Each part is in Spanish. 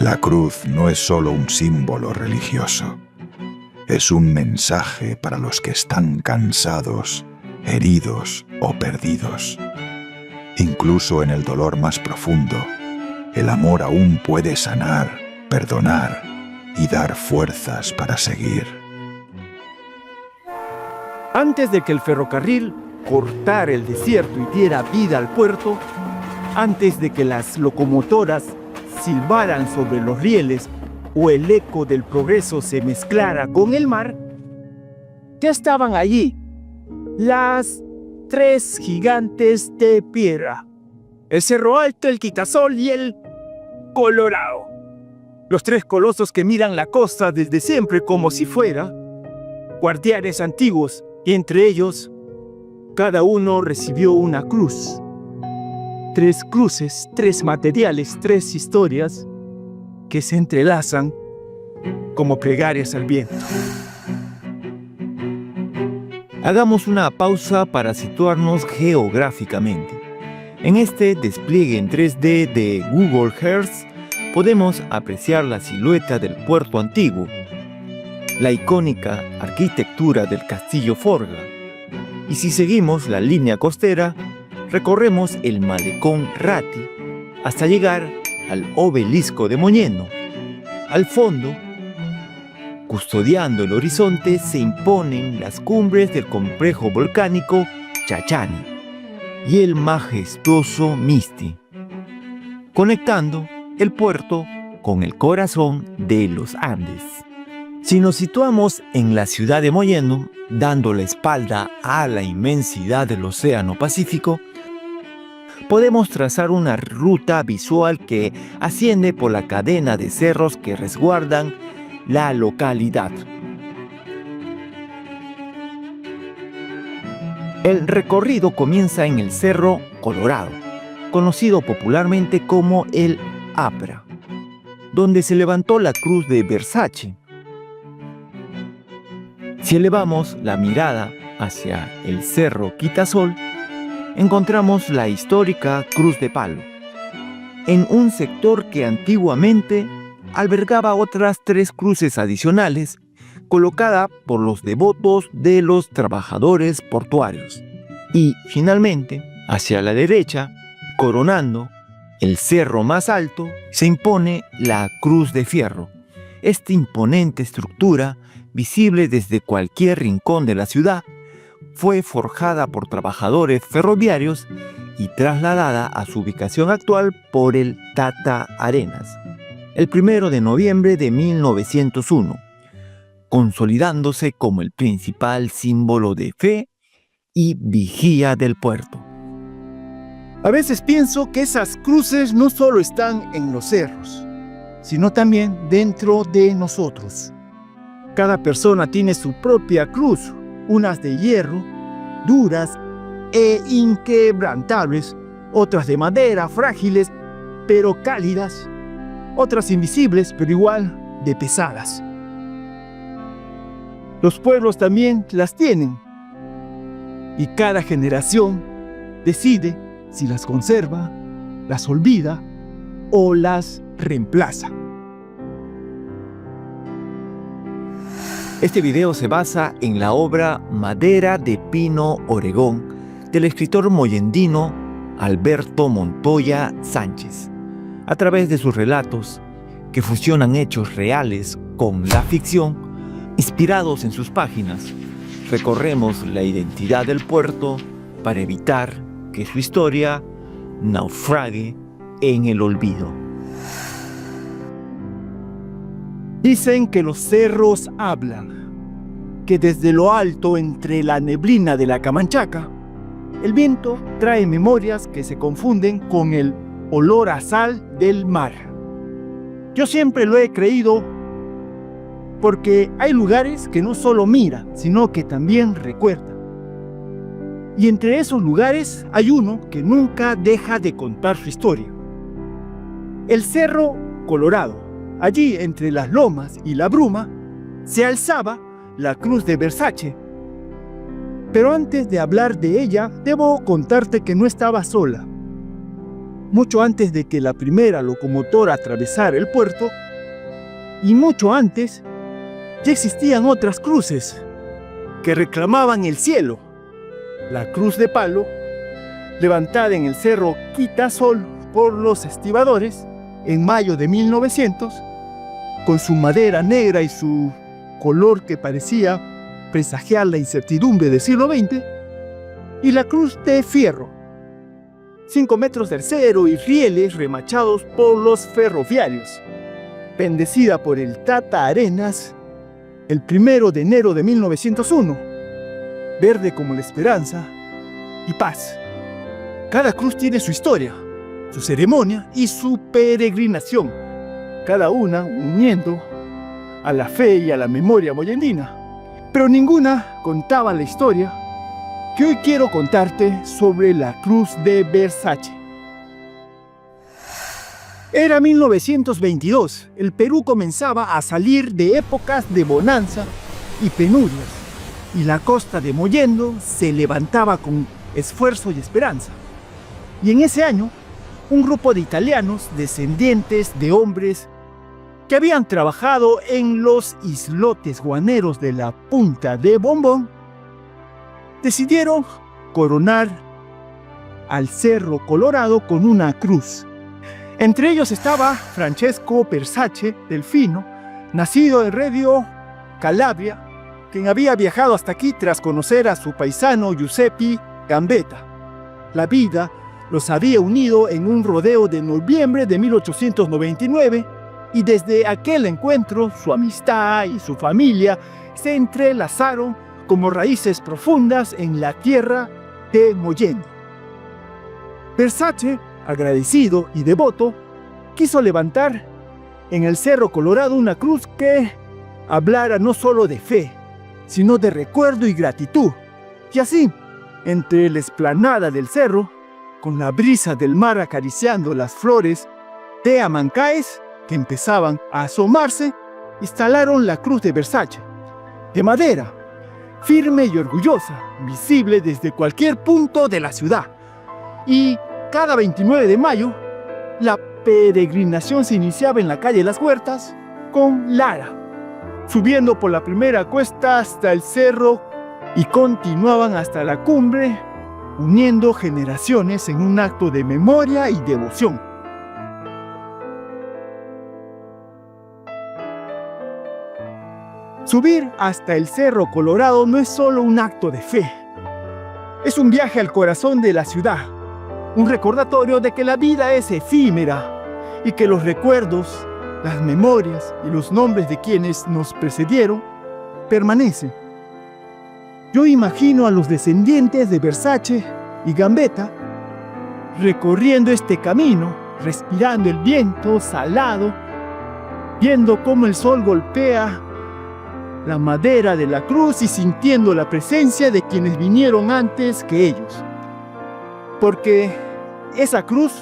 La cruz no es solo un símbolo religioso, es un mensaje para los que están cansados, heridos o perdidos. Incluso en el dolor más profundo, el amor aún puede sanar, perdonar y dar fuerzas para seguir. Antes de que el ferrocarril cortara el desierto y diera vida al puerto, antes de que las locomotoras silbaran sobre los rieles o el eco del progreso se mezclara con el mar, ya estaban allí las tres gigantes de piedra: el Cerro Alto, el Quitasol y el Colorado. Los tres colosos que miran la costa desde siempre como si fuera guardianes antiguos, y entre ellos cada uno recibió una cruz. Tres cruces, tres materiales, tres historias que se entrelazan como plegarias al viento. Hagamos una pausa para situarnos geográficamente. En este despliegue en 3D de Google Earth podemos apreciar la silueta del puerto antiguo, la icónica arquitectura del Castillo Forga, y si seguimos la línea costera, recorremos el malecón Ratti hasta llegar al obelisco de Mollendo. Al fondo, custodiando el horizonte, se imponen las cumbres del complejo volcánico Chachani y el majestuoso Misti, conectando el puerto con el corazón de los Andes. Si nos situamos en la ciudad de Mollendo, dando la espalda a la inmensidad del Océano Pacífico, podemos trazar una ruta visual que asciende por la cadena de cerros que resguardan la localidad. El recorrido comienza en el Cerro Colorado, conocido popularmente como el Apra, donde se levantó la cruz de Versace. Si elevamos la mirada hacia el Cerro Quitasol, encontramos la histórica Cruz de Palo, en un sector que antiguamente albergaba otras tres cruces adicionales, colocada por los devotos de los trabajadores portuarios. Y, finalmente, hacia la derecha, coronando el cerro más alto, se impone la Cruz de Fierro. Esta imponente estructura, visible desde cualquier rincón de la ciudad, fue forjada por trabajadores ferroviarios y trasladada a su ubicación actual por el Tata Arenas, el 1 de noviembre de 1901, consolidándose como el principal símbolo de fe y vigía del puerto. A veces pienso que esas cruces no solo están en los cerros, sino también dentro de nosotros. Cada persona tiene su propia cruz, unas de hierro, duras e inquebrantables, otras de madera, frágiles pero cálidas, otras invisibles pero igual de pesadas. Los pueblos también las tienen, y cada generación decide si las conserva, las olvida o las reemplaza. Este video se basa en la obra Madera de Pino Oregón del escritor mollendino Alberto Montoya Sánchez. A través de sus relatos, que fusionan hechos reales con la ficción, inspirados en sus páginas, recorremos la identidad del puerto para evitar que su historia naufrague en el olvido. Dicen que los cerros hablan, que desde lo alto entre la neblina de la Camanchaca, el viento trae memorias que se confunden con el olor a sal del mar. Yo siempre lo he creído porque hay lugares que no solo miran, sino que también recuerdan. Y entre esos lugares hay uno que nunca deja de contar su historia. El Cerro Colorado. Allí, entre las lomas y la bruma, se alzaba la cruz de Versace. Pero antes de hablar de ella, debo contarte que no estaba sola. mucho antes de que la primera locomotora atravesara el puerto, y mucho antes, ya existían otras cruces que reclamaban el cielo. La cruz de palo, levantada en el cerro Quitasol por los estibadores en mayo de 1900, con su madera negra y su color que parecía presagiar la incertidumbre del siglo XX, y la cruz de fierro, 5 metros de acero y rieles remachados por los ferroviarios, bendecida por el Tata Arenas el 1 de enero de 1901, verde como la esperanza y paz. Cada cruz tiene su historia, su ceremonia y su peregrinación, cada una uniendo a la fe y a la memoria moyendina, pero ninguna contaba la historia que hoy quiero contarte sobre la cruz de Versace. Era 1922, el Perú comenzaba a salir de épocas de bonanza y penurias, y la costa de Mollendo se levantaba con esfuerzo y esperanza. Y en ese año, un grupo de italianos descendientes de hombres que habían trabajado en los islotes guaneros de la punta de Bombón, decidieron coronar al Cerro Colorado con una cruz. Entre ellos estaba Francesco Versace Delfino, nacido en Reggio Calabria, quien había viajado hasta aquí tras conocer a su paisano Giuseppe Gambetta. La vida los había unido en un rodeo de noviembre de 1899 y desde aquel encuentro su amistad y su familia se entrelazaron como raíces profundas en la tierra de Mollendo. Versace, agradecido y devoto, quiso levantar en el Cerro Colorado una cruz que hablara no solo de fe, sino de recuerdo y gratitud. Y así, entre la explanada del cerro, con la brisa del mar acariciando las flores de amancaes que empezaban a asomarse, instalaron la cruz de Versace, de madera, firme y orgullosa, visible desde cualquier punto de la ciudad. Y cada 29 de mayo, la peregrinación se iniciaba en la calle Las Huertas con Lara, subiendo por la primera cuesta hasta el cerro y continuaban hasta la cumbre, uniendo generaciones en un acto de memoria y devoción. Subir hasta el Cerro Colorado no es solo un acto de fe, es un viaje al corazón de la ciudad, un recordatorio de que la vida es efímera y que los recuerdos, las memorias y los nombres de quienes nos precedieron permanecen. Yo imagino a los descendientes de Versace y Gambetta recorriendo este camino, respirando el viento salado, viendo cómo el sol golpea la madera de la cruz y sintiendo la presencia de quienes vinieron antes que ellos. Porque esa cruz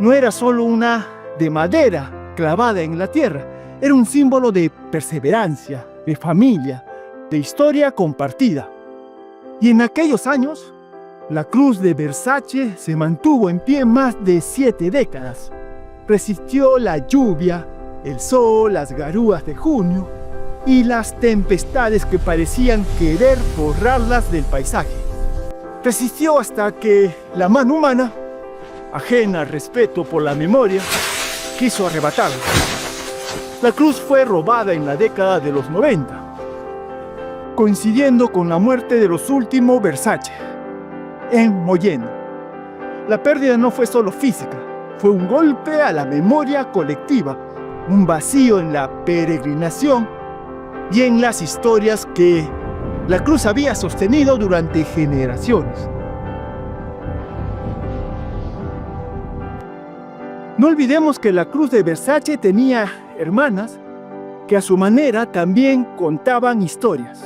no era solo una de madera clavada en la tierra, era un símbolo de perseverancia, de familia, de historia compartida. Y en aquellos años, la cruz de Versace se mantuvo en pie más de 7 décadas. Resistió la lluvia, el sol, las garúas de junio y las tempestades que parecían querer borrarlas del paisaje. Resistió hasta que la mano humana, ajena al respeto por la memoria, quiso arrebatarla. La cruz fue robada en la década de los 90, coincidiendo con la muerte de los últimos Versace en Mollendo. La pérdida no fue solo física, fue un golpe a la memoria colectiva, un vacío en la peregrinación y en las historias que la cruz había sostenido durante generaciones. No olvidemos que la cruz de Versace tenía hermanas que a su manera también contaban historias.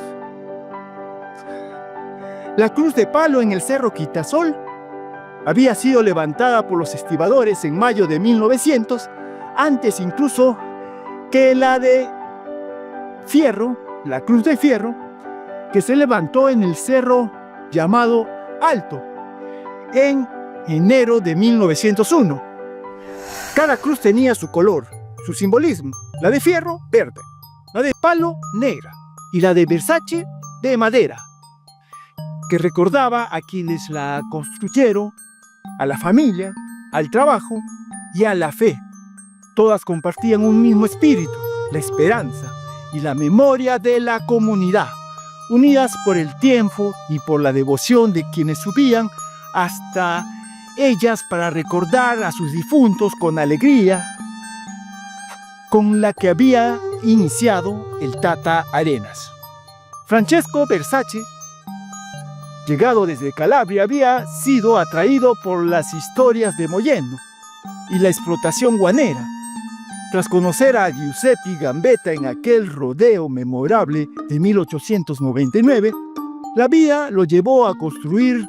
La cruz de palo en el Cerro Quitasol había sido levantada por los estibadores en mayo de 1900, antes incluso que la de fierro, la cruz de fierro, que se levantó en el cerro llamado Alto en enero de 1901. Cada cruz tenía su color, su simbolismo. La de fierro, verde. La de palo, negra. Y la de Versace, de madera, que recordaba a quienes la construyeron, a la familia, al trabajo y a la fe. Todas compartían un mismo espíritu, la esperanza y la memoria de la comunidad, unidas por el tiempo y por la devoción de quienes subían hasta ellas para recordar a sus difuntos con alegría, con la que había iniciado el Tata Arenas. Francesco Versace, llegado desde Calabria, había sido atraído por las historias de Mollendo y la explotación guanera. Tras conocer a Giuseppe Gambetta en aquel rodeo memorable de 1899, la vida lo llevó a construir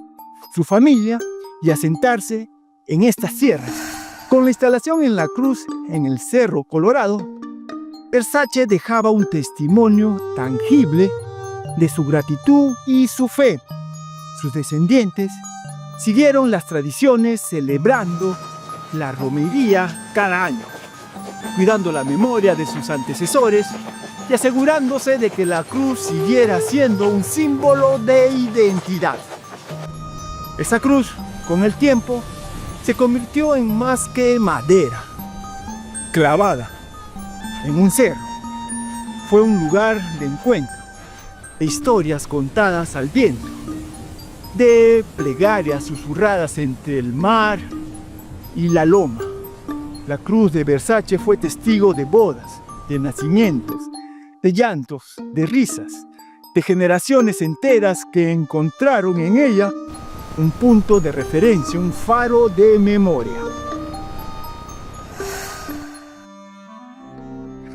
su familia y a asentarse en estas tierras. Con la instalación en la cruz en el Cerro Colorado, Versace dejaba un testimonio tangible de su gratitud y su fe. Sus descendientes siguieron las tradiciones celebrando la romería cada año, cuidando la memoria de sus antecesores y asegurándose de que la cruz siguiera siendo un símbolo de identidad. Esa cruz, con el tiempo, se convirtió en más que madera, clavada en un cerro. Fue un lugar de encuentro, de historias contadas al viento, de plegarias susurradas entre el mar y la loma. La cruz de Versace fue testigo de bodas, de nacimientos, de llantos, de risas, de generaciones enteras que encontraron en ella un punto de referencia, un faro de memoria.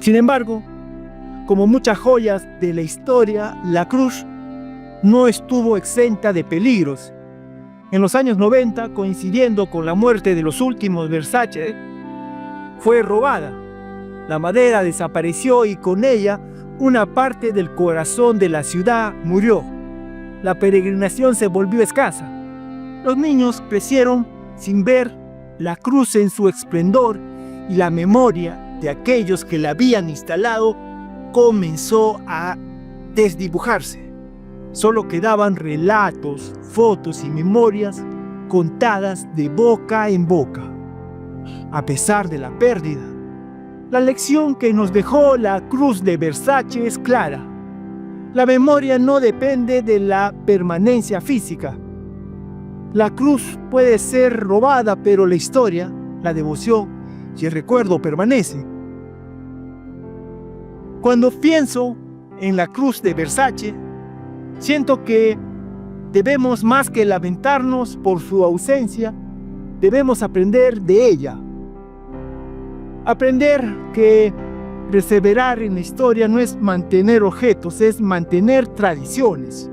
Sin embargo, como muchas joyas de la historia, la cruz no estuvo exenta de peligros. En los años 90, coincidiendo con la muerte de los últimos Versace, fue robada. La madera desapareció y con ella una parte del corazón de la ciudad murió. La peregrinación se volvió escasa. Los niños crecieron sin ver la cruz en su esplendor y la memoria de aquellos que la habían instalado comenzó a desdibujarse. Solo quedaban relatos, fotos y memorias contadas de boca en boca. A pesar de la pérdida, la lección que nos dejó la cruz de Versace es clara. La memoria no depende de la permanencia física. La cruz puede ser robada, pero la historia, la devoción y el recuerdo permanecen. Cuando pienso en la cruz de Versace, siento que debemos, más que lamentarnos por su ausencia, debemos aprender de ella. Aprender que perseverar en la historia no es mantener objetos, es mantener tradiciones,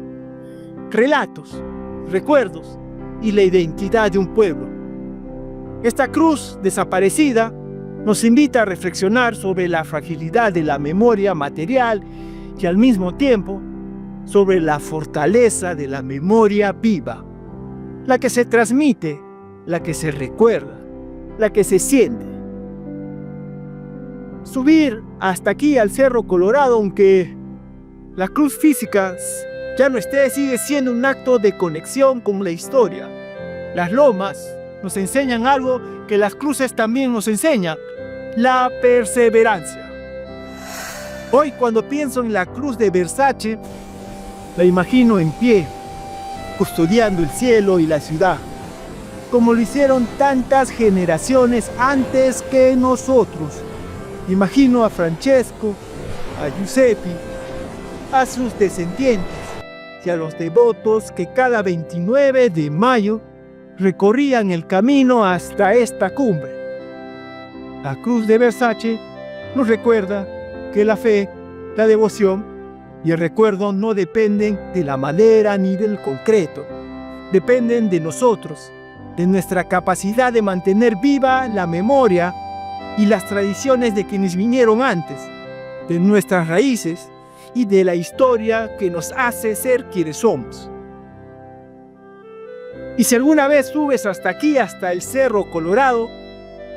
relatos, recuerdos y la identidad de un pueblo. Esta cruz desaparecida nos invita a reflexionar sobre la fragilidad de la memoria material y al mismo tiempo sobre la fortaleza de la memoria viva, la que se transmite, la que se recuerda, la que se siente. Subir hasta aquí al Cerro Colorado, aunque la cruz física ya no esté, sigue siendo un acto de conexión con la historia. Las lomas nos enseñan algo que las cruces también nos enseñan: la perseverancia. Hoy, cuando pienso en la cruz de Versace, la imagino en pie, custodiando el cielo y la ciudad, como lo hicieron tantas generaciones antes que nosotros. Imagino a Francesco, a Giuseppe, a sus descendientes y a los devotos que cada 29 de mayo recorrían el camino hasta esta cumbre. La cruz de Versace nos recuerda que la fe, la devoción y el recuerdo no dependen de la madera ni del concreto. Dependen de nosotros, de nuestra capacidad de mantener viva la memoria y las tradiciones de quienes vinieron antes, de nuestras raíces y de la historia que nos hace ser quienes somos. Y si alguna vez subes hasta aquí, hasta el Cerro Colorado,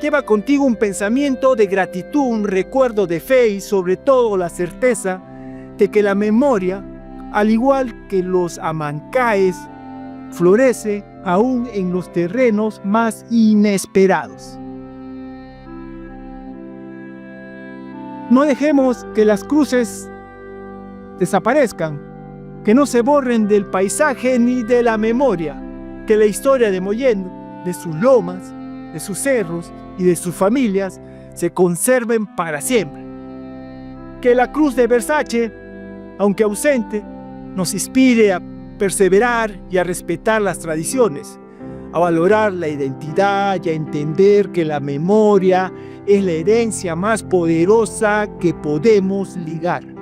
Lleva contigo un pensamiento de gratitud, un recuerdo de fe y sobre todo la certeza de que la memoria, al igual que los amancaes, florece aún en los terrenos más inesperados. No dejemos que las cruces desaparezcan, que no se borren del paisaje ni de la memoria, que la historia de Mollendo, de sus lomas, de sus cerros y de sus familias se conserven para siempre. Que la cruz de Versace, aunque ausente, nos inspire a perseverar y a respetar las tradiciones, a valorar la identidad y a entender que la memoria es la herencia más poderosa que podemos ligar.